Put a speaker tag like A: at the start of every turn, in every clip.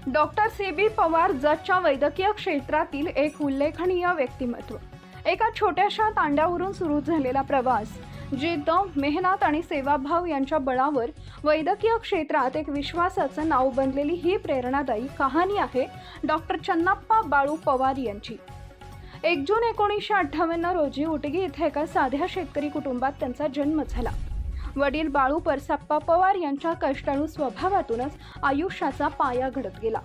A: Doctor CB. Pawar जतच्या वैद्यकीय क्षेत्रातील एक उल्लेखनीय व्यक्तिमत्व। एका छोट्याशा तांड्यावरून सुरू झालेला प्रवास, जिद्द, मेहनत आणि सेवाभाव यांच्या बळावर वैद्यकीय क्षेत्रात एक विश्वासाचं नाव बनलेली ही प्रेरणादायी कहाणी आहे डॉक्टर चन्नाप्पा बाळू पवार यांची। 1 जून 1958 रोजी उटगी येथे एका साध्या शेतकरी कुटुंबात त्यांचा जन्म झाला। वडील बाळू परसाप्पा पवार यांच्या कष्टाळू स्वभावातूनच आयुष्याचा पाया घडत गेला।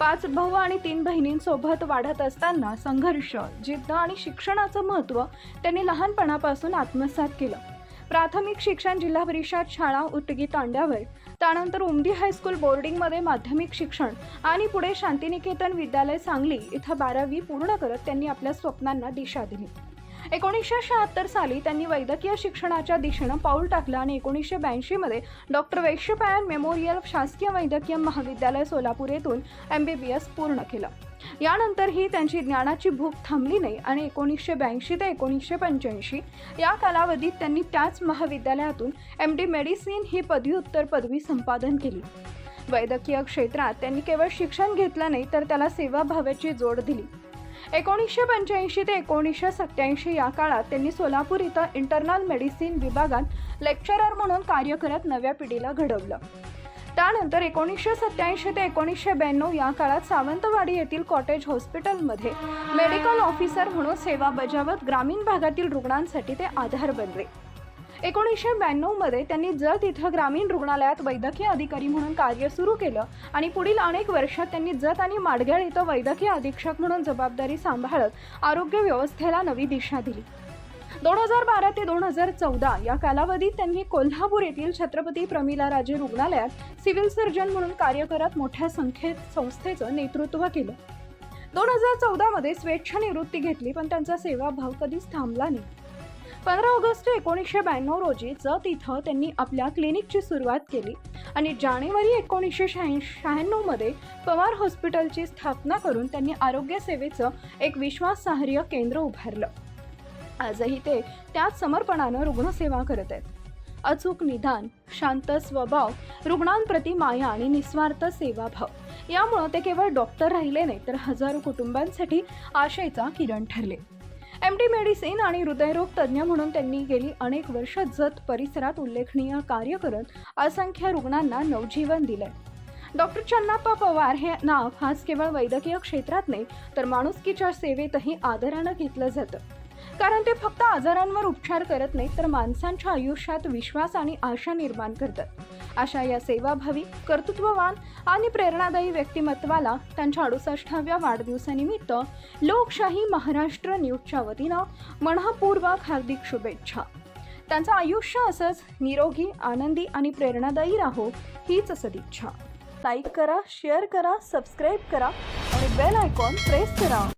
A: 5 भाऊ आणि 3 बहिणींसोबत वाढत असताना संघर्ष, जिद्द आणि शिक्षणाचं महत्त्व त्यांनी लहानपणापासून आत्मसात केलं। प्राथमिक शिक्षण जिल्हा परिषद शाळा उटगी तांड्यावर, त्यानंतर उमदी हायस्कूल बोर्डिंगमध्ये माध्यमिक शिक्षण आणि पुढे शांतिनिकेतन विद्यालय सांगली इथं 12वी पूर्ण करत त्यांनी आपल्या स्वप्नांना दिशा दिली। 1976 साली त्यांनी वैद्यकीय शिक्षणाच्या दिशेनं पाऊल टाकलं आणि 1982 मध्ये डॉक्टर वैश्यपायन मेमोरियल शासकीय वैद्यकीय महाविद्यालय सोलापूर येथून MBBS पूर्ण केलं। यानंतरही त्यांची ज्ञानाची भूक थांबली नाही आणि 1982 ते 1985 या कालावधीत त्यांनी त्याच महाविद्यालयातून MD मेडिसिन ही पदव्युत्तर पदवी संपादन केली। वैद्यकीय क्षेत्रात त्यांनी केवळ शिक्षण घेतलं नाही तर त्याला सेवाभावाची जोड दिली। 1985 ते 1987 या काळात त्यांनी सोलापूर इथं इंटरनल मेडिसिन विभागात लेक्चरर म्हणून कार्य करत नव्या पिढीला घडवलं। त्यानंतर 1987 ते 1992 या काळात सावंतवाडी येथील कॉटेज हॉस्पिटलमध्ये मेडिकल ऑफिसर म्हणून सेवा बजावत ग्रामीण भागातील रुग्णांसाठी ते आधार बनले। 1992 मध्ये त्यांनी जत इथं ग्रामीण रुग्णालयात वैद्यकीय अधिकारी म्हणून कार्य सुरू केलं आणि पुढील अनेक वर्षात त्यांनी जत आणि माडगेळ इथं वैद्यकीय अधीक्षक म्हणून जबाबदारी सांभाळत आरोग्य व्यवस्थेला नवी दिशा दिली। 2012 ते 2014 या कालावधीत त्यांनी कोल्हापूर येथील छत्रपती प्रमिलाराजे रुग्णालयात सिव्हिल सर्जन म्हणून कार्य करत मोठ्या संख्येत संस्थेचं नेतृत्व केलं। 2014 मध्ये स्वेच्छानिवृत्ती घेतली, पण त्यांचा सेवाभाव कधीच थांबला नाही। 15 ऑगस्ट 1992 रोजी जत इथं त्यांनी आपल्या क्लिनिकची सुरुवात केली आणि जानेवारी 1996 मध्ये पवार हॉस्पिटलची स्थापना करून त्यांनी आरोग्य सेवेचं एक विश्वासार्ह केंद्र उभारलं। आजही ते त्याच समर्पणानं रुग्णसेवा करत आहेत। अचूक निदान, शांत स्वभाव, रुग्णांप्रती माया आणि निस्वार्थ सेवाभाव यामुळे ते केवळ डॉक्टर राहिले नाही तर हजारो कुटुंबांसाठी आशेचा किरण ठरले। MD मेडिसिन आणि हृदयरोग तज्ज्ञ म्हणून त्यांनी गेली अनेक वर्ष जत परिसरात उल्लेखनीय कार्य करत असंख्य रुग्णांना नवजीवन दिलंय। डॉक्टर चन्नाप्पा पवार हे नाव आज केवळ वैद्यकीय क्षेत्रात नाही तर माणुसकीच्या सेवेतही आदरानं घेतलं जातं, कारण ते फक्त आजारांवर उपचार करत नाहीत तर माणसांच्या आयुष्यात विश्वास आणि आशा निर्माण करतात। अशा या सेवाभावी, कर्तृत्ववान आणि प्रेरणादायी व्यक्तिमत्वाला त्यांच्या 68व्या वाढदिवसानिमित्त लोकशाही महाराष्ट्र न्यूजच्या वतीनं मनःपूर्वक हार्दिक शुभेच्छा। त्यांचं आयुष्य असंच निरोगी, आनंदी आणि प्रेरणादायी राहो हीच सदिच्छा। लाईक करा, शेअर करा, सबस्क्राईब करा आणि बेल आयकॉन प्रेस करा।